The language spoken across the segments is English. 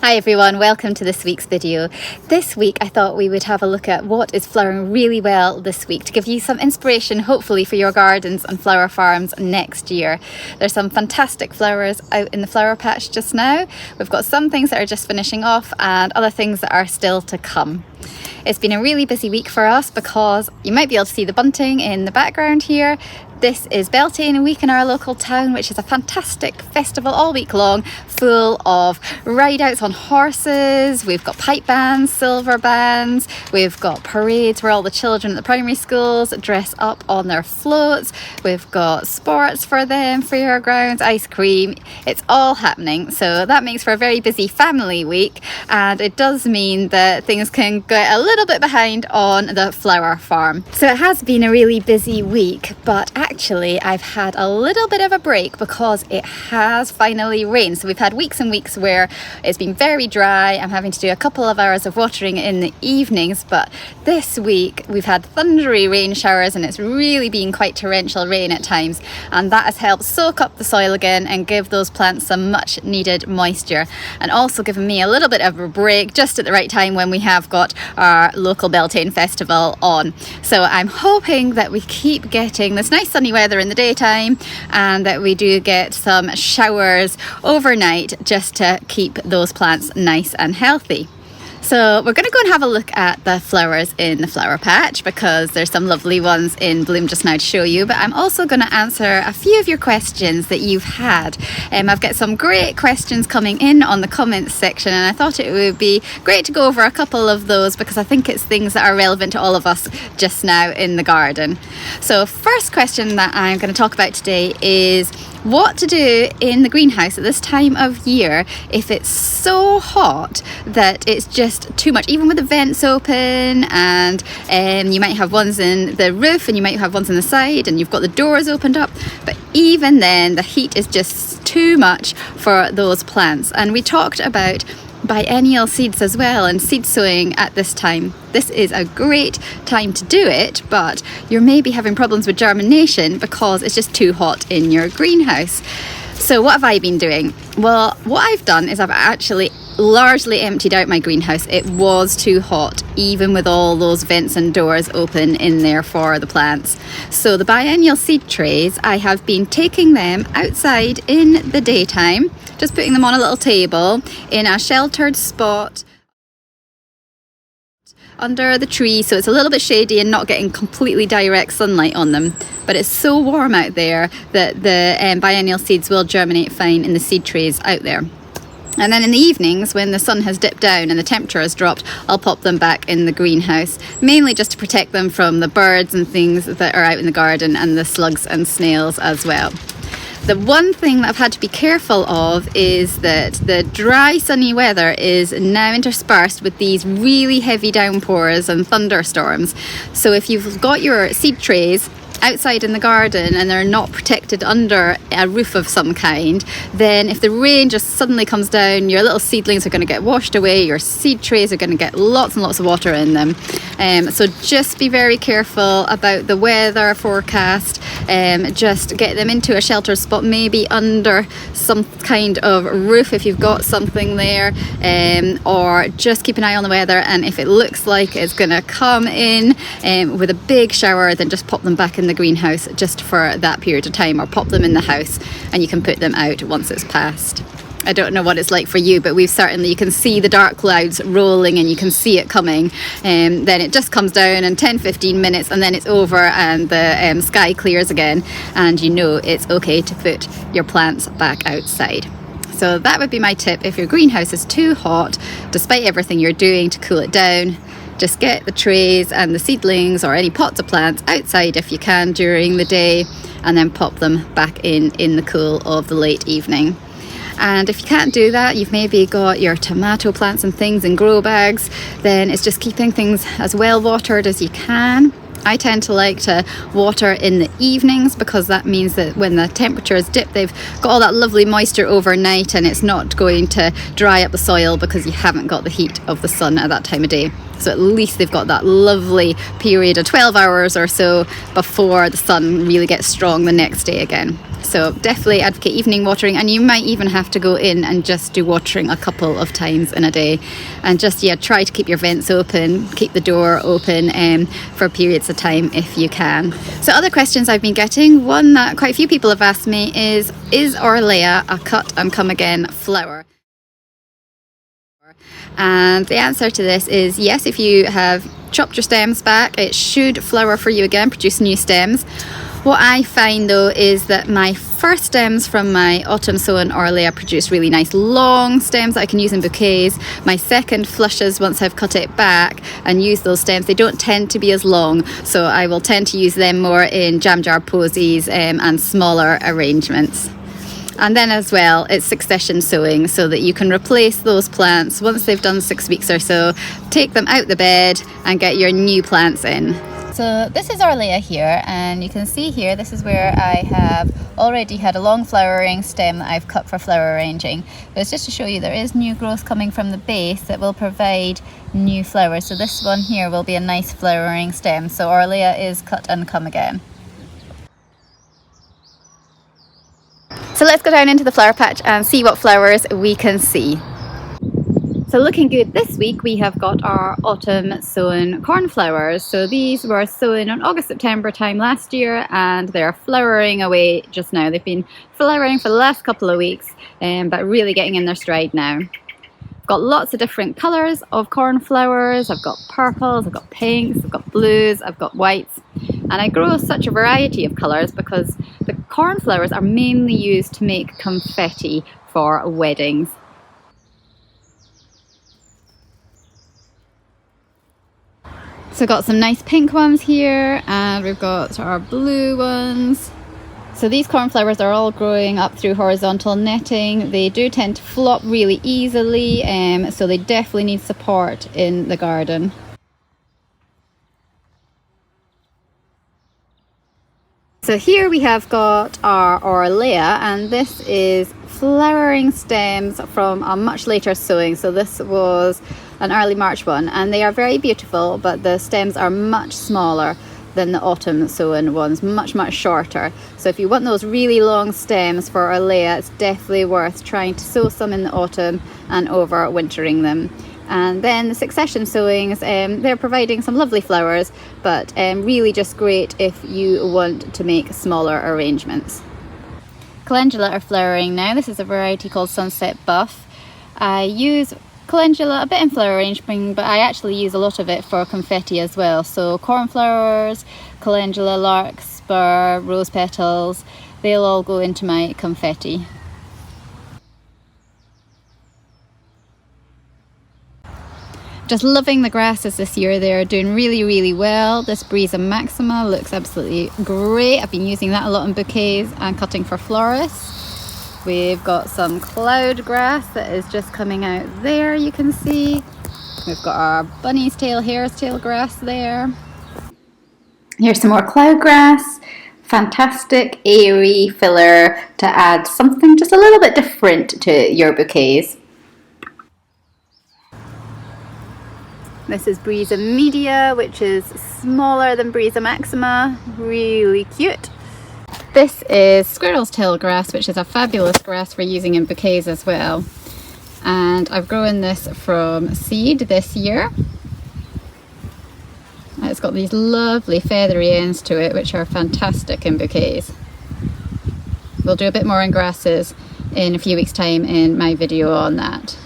Hi everyone, welcome to this week's video. This week I thought we would have a look at what is flowering really well this week to give you some inspiration hopefully for your gardens and flower farms next year. There's some fantastic flowers out in the flower patch just now. We've got some things that are just finishing off and other things that are still to come. It's been a really busy week for us because you might be able to see the bunting in the background here. This is Beltane Week in our local town, which is a fantastic festival all week long, full of ride-outs on horses. We've got pipe bands, silver bands, we've got parades where all the children at the primary schools dress up on their floats. We've got sports for them, fairgrounds, ice cream. It's all happening, so that makes for a very busy family week, and it does mean that things can get a little bit behind on the flower farm. So it has been a really busy week, but actually I've had a little bit of a break because it has finally rained. So we've had weeks and weeks where it's been very dry. I'm having to do a couple of hours of watering in the evenings, but this week we've had thundery rain showers and it's really been quite torrential rain at times, and that has helped soak up the soil again and give those plants some much needed moisture, and also given me a little bit of a break just at the right time when we have got our local Beltane festival on. So I'm hoping that we keep getting this nice sunny weather in the daytime and that we do get some showers overnight just to keep those plants nice and healthy. So we're going to go and have a look at the flowers in the flower patch because there's some lovely ones in bloom just now to show you, but I'm also going to answer a few of your questions that you've had. I've got some great questions coming in on the comments section, and I thought it would be great to go over a couple of those because I think it's things that are relevant to all of us just now in the garden. So first question that I'm going to talk about today is what to do in the greenhouse at this time of year if it's so hot that it's just too much, even with the vents open, and you might have ones in the roof and you might have ones on the side and you've got the doors opened up, but even then the heat is just too much for those plants. And we talked about biennial seeds as well and seed sowing at this time. This is a great time to do it, but you're maybe having problems with germination because it's just too hot in your greenhouse. So what have I been doing? Well, what I've done is I've actually largely emptied out my greenhouse. It was too hot, even with all those vents and doors open in there for the plants. So the biennial seed trays, I have been taking them outside in the daytime, just putting them on a little table in a sheltered spot under the tree, so it's a little bit shady and not getting completely direct sunlight on them, but it's so warm out there that the biennial seeds will germinate fine in the seed trays out there. And then in the evenings, when the sun has dipped down and the temperature has dropped, I'll pop them back in the greenhouse, mainly just to protect them from the birds and things that are out in the garden and the slugs and snails as well. The one thing that I've had to be careful of is that the dry sunny weather is now interspersed with these really heavy downpours and thunderstorms. So if you've got your seed trays outside in the garden and they're not protected under a roof of some kind, then if the rain just suddenly comes down, your little seedlings are going to get washed away, your seed trays are going to get lots and lots of water in them. So just be very careful about the weather forecast. Just get them into a sheltered spot, maybe under some kind of roof if you've got something there, or just keep an eye on the weather, and if it looks like it's going to come in with a big shower, then just pop them back in the greenhouse just for that period of time, or pop them in the house and you can put them out once it's passed. I don't know what it's like for you, but you can see the dark clouds rolling and you can see it coming, and then it just comes down in 10-15 minutes and then it's over and the sky clears again, and you know it's okay to put your plants back outside. So that would be my tip. If your greenhouse is too hot, despite everything you're doing to cool it down, just get the trays and the seedlings or any pots of plants outside if you can during the day, and then pop them back in the cool of the late evening. And if you can't do that, you've maybe got your tomato plants and things in grow bags, then it's just keeping things as well watered as you can. I tend to like to water in the evenings because that means that when the temperatures dip, they've got all that lovely moisture overnight and it's not going to dry up the soil because you haven't got the heat of the sun at that time of day. So at least they've got that lovely period of 12 hours or so before the sun really gets strong the next day again. So definitely advocate evening watering, and you might even have to go in and just do watering a couple of times in a day, and just try to keep your vents open, keep the door open for periods of time if you can. So other questions I've been getting, one that quite a few people have asked me is Orlea a cut and come again flower? And the answer to this is yes. If you have chopped your stems back, it should flower for you again, produce new stems. What I find though is that my first stems from my autumn sown Orlea produce really nice long stems that I can use in bouquets. My second flushes, once I've cut it back and used those stems, they don't tend to be as long, so I will tend to use them more in jam jar posies and smaller arrangements. And then as well, it's succession sowing, so that you can replace those plants once they've done 6 weeks or so, take them out the bed and get your new plants in. So this is Orlea here, and you can see here, this is where I have already had a long flowering stem that I've cut for flower arranging. But it's just to show you there is new growth coming from the base that will provide new flowers. So this one here will be a nice flowering stem. So Orlea is cut and come again. So let's go down into the flower patch and see what flowers we can see. So looking good this week, we have got our autumn sown cornflowers. So these were sown on August, September time last year, and they're flowering away just now. They've been flowering for the last couple of weeks, but really getting in their stride now. I've got lots of different colours of cornflowers. I've got purples, I've got pinks, I've got blues, I've got whites. And I grow such a variety of colours because the cornflowers are mainly used to make confetti for weddings. So got some nice pink ones here, and we've got our blue ones. So these cornflowers are all growing up through horizontal netting. They do tend to flop really easily, so they definitely need support in the garden. So here we have got our Orlea, and this is flowering stems from a much later sowing. So this was an early March one, and they are very beautiful, but the stems are much smaller than the autumn sown ones, much shorter. So if you want those really long stems for Orlea, it's definitely worth trying to sow some in the autumn and overwintering them. And then the succession sowings, they're providing some lovely flowers, but really just great if you want to make smaller arrangements. Calendula are flowering now. This is a variety called Sunset Buff. I use calendula a bit in flower arrangement, but I actually use a lot of it for confetti as well. So cornflowers, calendula, larkspur, rose petals, they'll all go into my confetti. Just loving the grasses this year. They're doing really well. This Brisa Maxima looks absolutely great. I've been using that a lot in bouquets and cutting for florists. We've got some cloud grass that is just coming out there, you can see. We've got our bunny's tail, hare's tail grass there. Here's some more cloud grass. Fantastic airy filler to add something just a little bit different to your bouquets. This is Brisa Media, which is smaller than Brisa Maxima, really cute. This is squirrel's tail grass, which is a fabulous grass for using in bouquets as well. And I've grown this from seed this year. It's got these lovely feathery ends to it, which are fantastic in bouquets. We'll do a bit more on grasses in a few weeks' time in my video on that.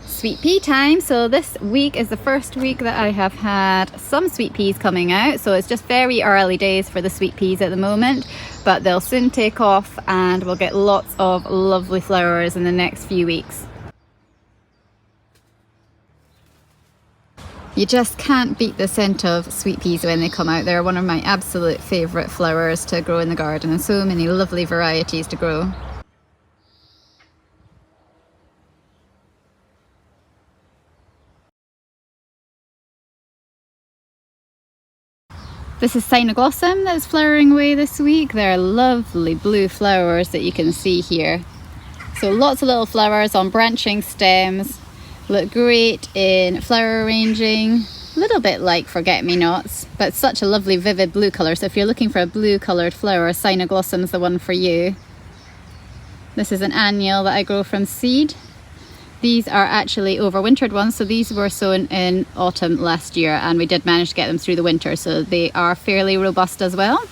Sweet pea time. So this week is the first week that I have had some sweet peas coming out. So it's just very early days for the sweet peas at the moment, but they'll soon take off and we'll get lots of lovely flowers in the next few weeks. You just can't beat the scent of sweet peas when they come out. They're one of my absolute favourite flowers to grow in the garden, and so many lovely varieties to grow. This is Cynoglossum that's flowering away this week. They're lovely blue flowers that you can see here. So lots of little flowers on branching stems, Look great in flower arranging, a little bit like forget-me-nots, but such a lovely vivid blue colour. So if you're looking for a blue coloured flower, Cyanoglossom is the one for you. This is an annual that I grow from seed. These are actually overwintered ones, so these were sown in autumn last year and we did manage to get them through the winter, so they are fairly robust as well.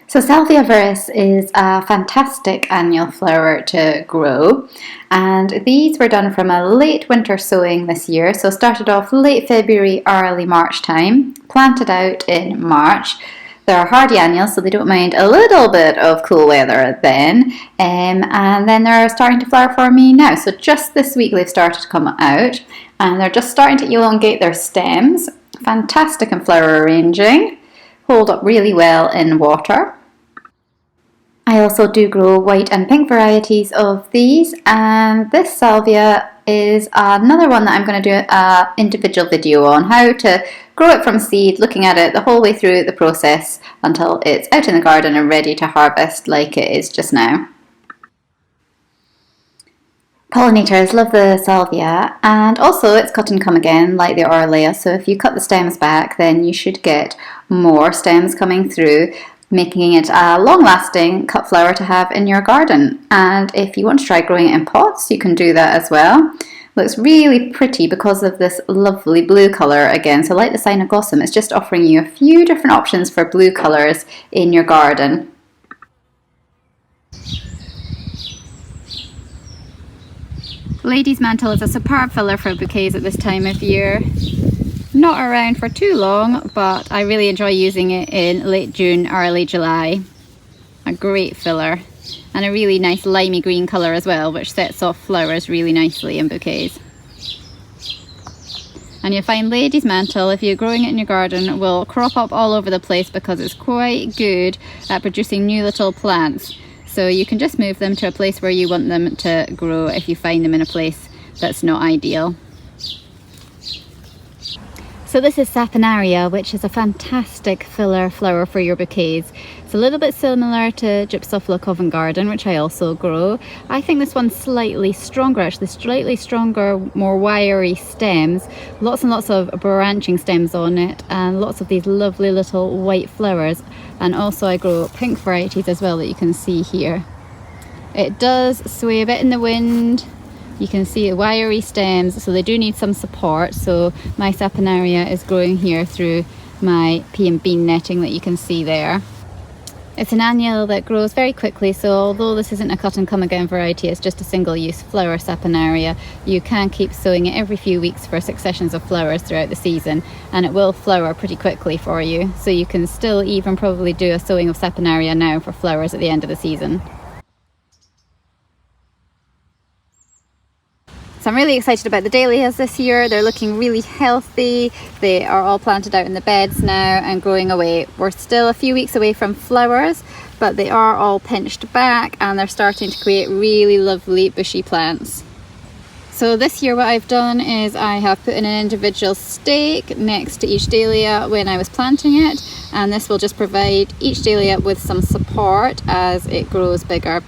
So Salvia viris is a fantastic annual flower to grow, and these were done from a late winter sowing this year, so started off late February, early March time, planted out in March. They're hardy annuals, so they don't mind a little bit of cool weather then. And then they're starting to flower for me now. So just this week they've started to come out and they're just starting to elongate their stems. Fantastic in flower arranging. Hold up really well in water. I also do grow white and pink varieties of these, and this salvia is another one that I'm going to do an individual video on, how to grow it from seed, looking at it the whole way through the process until it's out in the garden and ready to harvest like it is just now. Pollinators love the salvia, and also it's cut and come again like the Orlea, so if you cut the stems back then you should get more stems coming through, making it a long-lasting cut flower to have in your garden. And if you want to try growing it in pots, you can do that as well. Looks really pretty because of this lovely blue colour again. So like the Cyanoglossom, it's just offering you a few different options for blue colours in your garden. Lady's Mantle is a superb filler for bouquets at this time of year. Not around for too long, but I really enjoy using it in late June, early July. A great filler, and a really nice limey green colour as well, which sets off flowers really nicely in bouquets. And you'll find Lady's Mantle, if you're growing it in your garden, will crop up all over the place because it's quite good at producing new little plants. So you can just move them to a place where you want them to grow if you find them in a place that's not ideal. So this is Satinaria, which is a fantastic filler flower for your bouquets. It's a little bit similar to Gypsophila Covent Garden, which I also grow. I think this one's slightly stronger, actually, slightly stronger, more wiry stems. Lots and lots of branching stems on it, and lots of these lovely little white flowers. And also I grow pink varieties as well that you can see here. It does sway a bit in the wind. You can see wiry stems, so they do need some support. So my Satinaria is growing here through my pea and bean netting that you can see there. It's an annual that grows very quickly, so although this isn't a cut and come again variety, it's just a single use flower Satinaria, you can keep sowing it every few weeks for successions of flowers throughout the season, and it will flower pretty quickly for you. So you can still even probably do a sowing of Satinaria now for flowers at the end of the season. So I'm really excited about the dahlias this year. They're looking really healthy. They are all planted out in the beds now and growing away. We're still a few weeks away from flowers, but they are all pinched back and they're starting to create really lovely bushy plants. So this year what I've done is I have put in an individual stake next to each dahlia when I was planting it, and this will just provide each dahlia with some support as it grows bigger,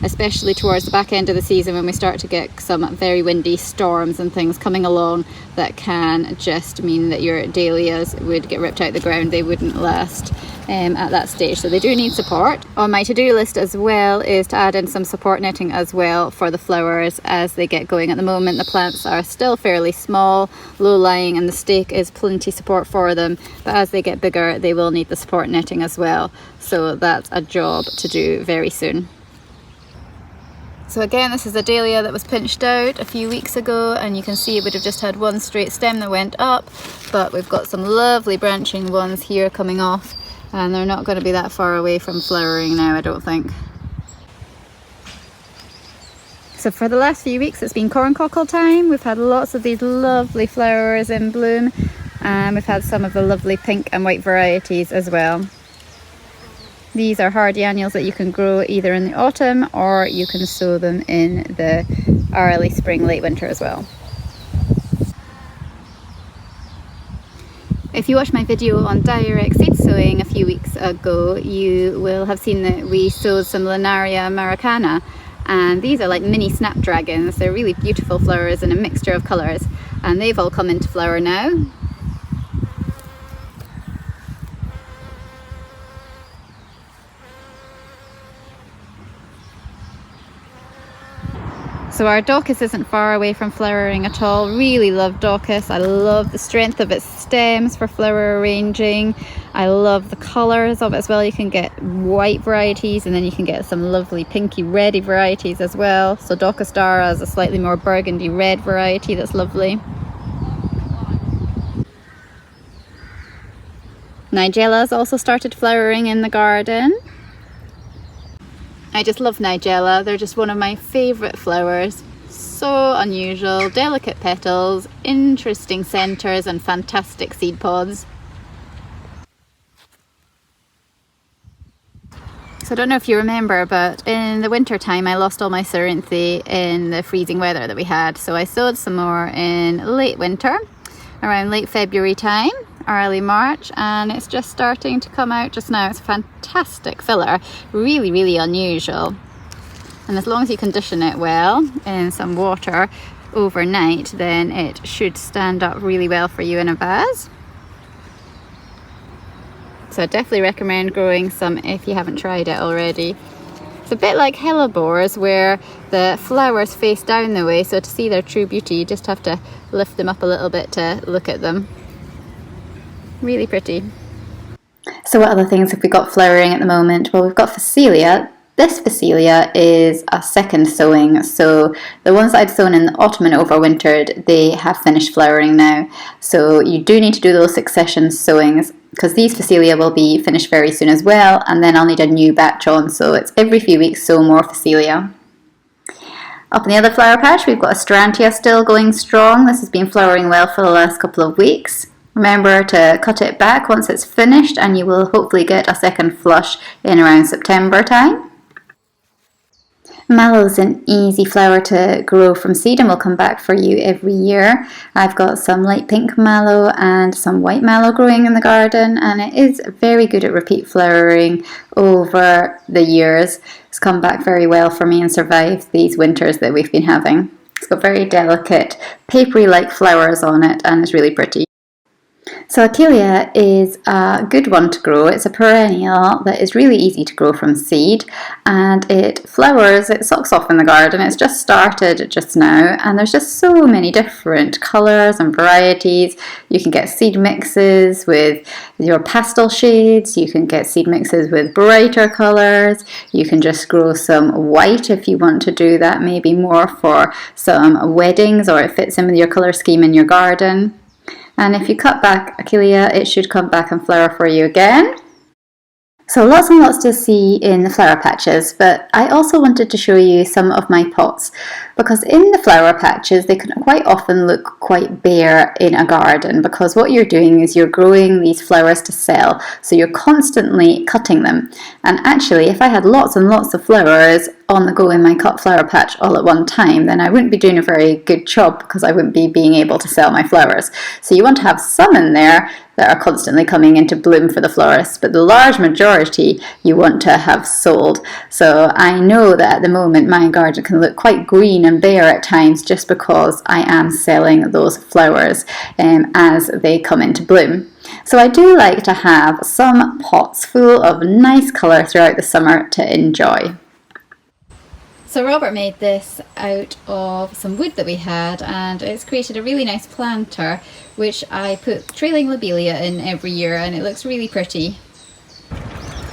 especially towards the back end of the season when we start to get some very windy storms and things coming along that can just mean that your dahlias would get ripped out of the ground. They wouldn't last at that stage, so they do need support. On my to-do list as well is to add in some support netting as well for the flowers as they get going. At the moment the plants are still fairly small, low-lying, and the stake is plenty support for them, but as they get bigger they will need the support netting as well, so that's a job to do very soon. So again, this is a dahlia that was pinched out a few weeks ago, and you can see it would have just had one straight stem that went up, but we've got some lovely branching ones here coming off, and they're not going to be that far away from flowering now, I don't think. So for the last few weeks it's been corncockle time. We've had lots of these lovely flowers in bloom, and we've had some of the lovely pink and white varieties as well. These are hardy annuals that you can grow either in the autumn or you can sow them in the early spring, late winter as well. If you watched my video on direct seed sowing a few weeks ago, you will have seen that we sowed some Linaria americana, And these are like mini snapdragons. They're really beautiful flowers in a mixture of colours, and they've all come into flower now. So our Daucus isn't far away from flowering at all. Really love Daucus. I love the strength of its stems for flower arranging. I love the colours of it as well. You can get white varieties, and then you can get some lovely pinky reddy varieties as well. So Daucus Dara is a slightly more burgundy red variety that's lovely. Nigella's also started flowering in the garden. I just love Nigella. They're just one of my favourite flowers. So unusual, delicate petals, interesting centres and fantastic seed pods. So I don't know if you remember, but in the winter time I lost all my Cerinthe in the freezing weather that we had. So I sowed some more in late winter, around late February time, early March, and it's just starting to come out just now. It's a fantastic filler, really unusual. And as long as you condition it well in some water overnight, then it should stand up really well for you in a vase. So I definitely recommend growing some if you haven't tried it already. It's a bit like hellebores where the flowers face down the way, so to see their true beauty you just have to lift them up a little bit to look at them. Really pretty. So what other things have we got flowering at the moment? Well, we've got Phacelia. This Phacelia is a second sowing, so the ones that I'd sown in the autumn and overwintered, they have finished flowering now. So you do need to do those succession sowings, because these Phacelia will be finished very soon as well, and then I'll need a new batch on, so it's every few weeks sow more Phacelia. Up in the other flower patch we've got Astrantia still going strong. This has been flowering well for the last couple of weeks. Remember to cut it back once it's finished, and you will hopefully get a second flush in around September time. Mallow is an easy flower to grow from seed and will come back for you every year. I've got some light pink mallow and some white mallow growing in the garden, and it is very good at repeat flowering over the years. It's come back very well for me and survived these winters that we've been having. It's got very delicate papery-like flowers on it and it's really pretty. So Achillea is a good one to grow. It's a perennial that is really easy to grow from seed, and it flowers, it sucks off in the garden. It's just started just now, and there's just so many different colours and varieties. You can get seed mixes with your pastel shades, you can get seed mixes with brighter colours, you can just grow some white if you want to do that, maybe more for some weddings, or it fits in with your colour scheme in your garden. And if you cut back Achillea, it should come back and flower for you again. So lots and lots to see in the flower patches, but I also wanted to show you some of my pots, because in the flower patches they can quite often look quite bare in a garden, because what you're doing is you're growing these flowers to sell, so you're constantly cutting them. And actually, if I had lots and lots of flowers on the go in my cut flower patch all at one time, then I wouldn't be doing a very good job, because I wouldn't be being able to sell my flowers. So you want to have some in there that are constantly coming into bloom for the florists, but the large majority you want to have sold. So I know that at the moment my garden can look quite green and bare at times, just because I am selling those flowers as they come into bloom. So I do like to have some pots full of nice colour throughout the summer to enjoy. So Robert made this out of some wood that we had, and it's created a really nice planter which I put trailing lobelia in every year, and it looks really pretty.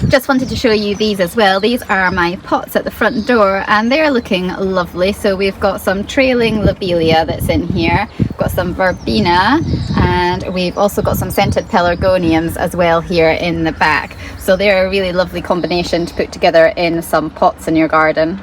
Just wanted to show you these as well. These are my pots at the front door and they're looking lovely. So we've got some trailing lobelia that's in here, we've got some verbena, and we've also got some scented pelargoniums as well here in the back. So they're a really lovely combination to put together in some pots in your garden.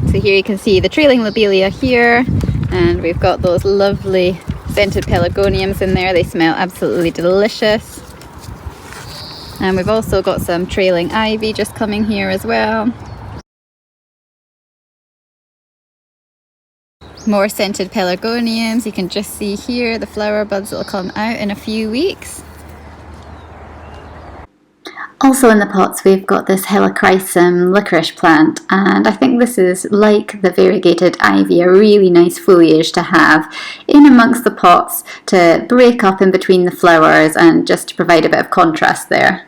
So here you can see the trailing lobelia here, and we've got those lovely scented pelargoniums in there. They smell absolutely delicious. And we've also got some trailing ivy just coming here as well. More scented pelargoniums. You can just see here the flower buds that will come out in a few weeks. Also in the pots we've got this helichrysum licorice plant, and I think this is, like the variegated ivy, a really nice foliage to have in amongst the pots to break up in between the flowers and just to provide a bit of contrast there.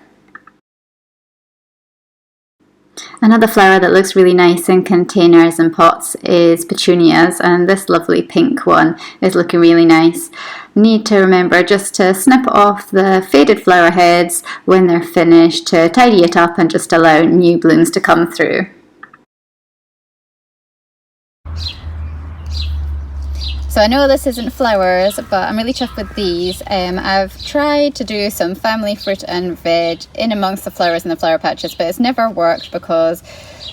Another flower that looks really nice in containers and pots is petunias, and this lovely pink one is looking really nice. Need to remember just to snip off the faded flower heads when they're finished to tidy it up and just allow new blooms to come through. So I know this isn't flowers, but I'm really chuffed with these. I've tried to do some family fruit and veg in amongst the flowers in the flower patches, but it's never worked because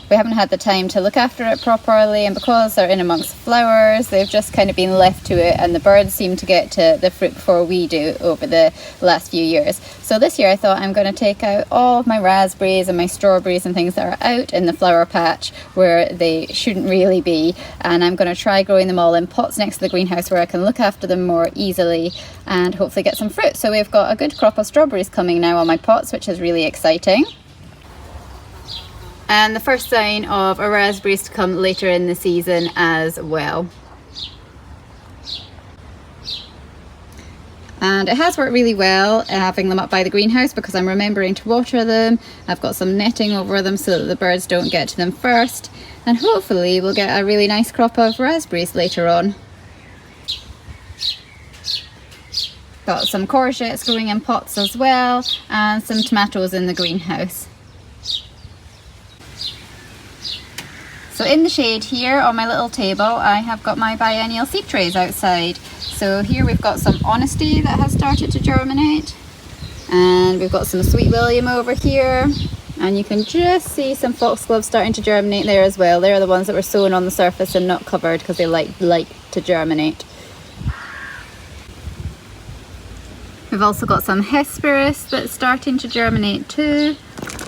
we haven't had the time to look after it properly, and because they're in amongst flowers, they've just kind of been left to it, and the birds seem to get to the fruit before we do over the last few years. So this year I thought I'm going to take out all of my raspberries and my strawberries and things that are out in the flower patch where they shouldn't really be, and I'm going to try growing them all in pots next to the greenhouse where I can look after them more easily and hopefully get some fruit. So we've got a good crop of strawberries coming now on my pots, which is really exciting. And the first sign of our raspberries to come later in the season as well. And it has worked really well having them up by the greenhouse because I'm remembering to water them. I've got some netting over them so that the birds don't get to them first, and hopefully we'll get a really nice crop of raspberries later on. Got some courgettes growing in pots as well, and some tomatoes in the greenhouse. So in the shade here on my little table, I have got my biennial seed trays outside. So here we've got some honesty that has started to germinate, and we've got some sweet william over here, and you can just see some foxglove starting to germinate there as well. They're the ones that were sown on the surface and not covered because they like to germinate. We've also got some hesperus that's starting to germinate too,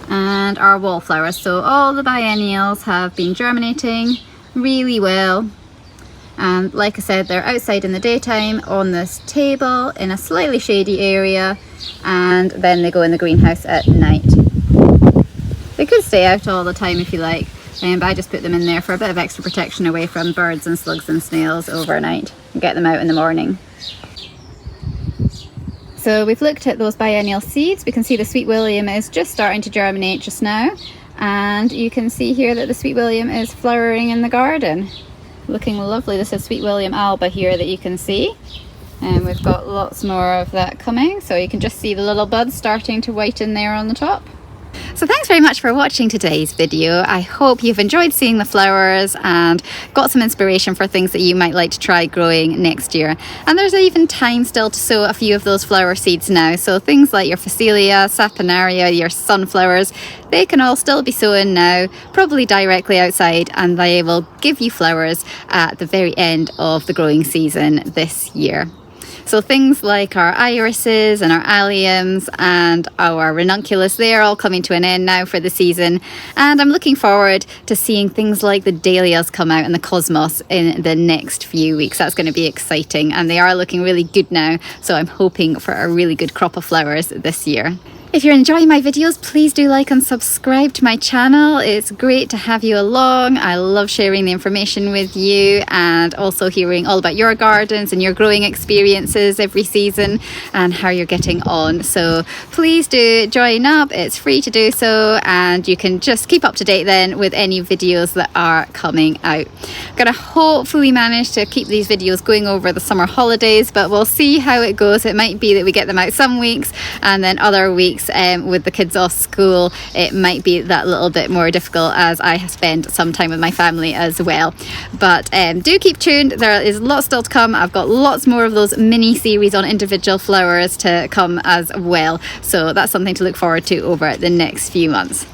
and our wallflowers. So all the biennials have been germinating really well, and like I said, they're outside in the daytime on this table in a slightly shady area, and then they go in the greenhouse at night. They could stay out all the time if you like, but I just put them in there for a bit of extra protection away from birds and slugs and snails overnight and get them out in the morning. So we've looked at those biennial seeds. We can see the sweet william is just starting to germinate just now, and you can see here that the sweet william is flowering in the garden, looking lovely. This is sweet william alba here that you can see, and we've got lots more of that coming, so you can just see the little buds starting to whiten there on the top. So thanks very much for watching today's video. I hope you've enjoyed seeing the flowers and got some inspiration for things that you might like to try growing next year. And there's even time still to sow a few of those flower seeds now. So things like your phacelia, Satinaria, your sunflowers, they can all still be sown now, probably directly outside, and they will give you flowers at the very end of the growing season this year. So things like our irises and our alliums and our ranunculus, they are all coming to an end now for the season. And I'm looking forward to seeing things like the dahlias come out and the cosmos in the next few weeks. That's going to be exciting, and they are looking really good now. So I'm hoping for a really good crop of flowers this year. If you're enjoying my videos, please do like and subscribe to my channel. It's great to have you along. I love sharing the information with you and also hearing all about your gardens and your growing experiences every season and how you're getting on. So please do join up. It's free to do so, and you can just keep up to date then with any videos that are coming out. I'm gonna hopefully manage to keep these videos going over the summer holidays, but we'll see how it goes. It might be that we get them out some weeks, and then other weeks with the kids off school it might be that little bit more difficult, as I have spent some time with my family as well. But do keep tuned, there is lots still to come. I've got lots more of those mini series on individual flowers to come as well, so that's something to look forward to over the next few months.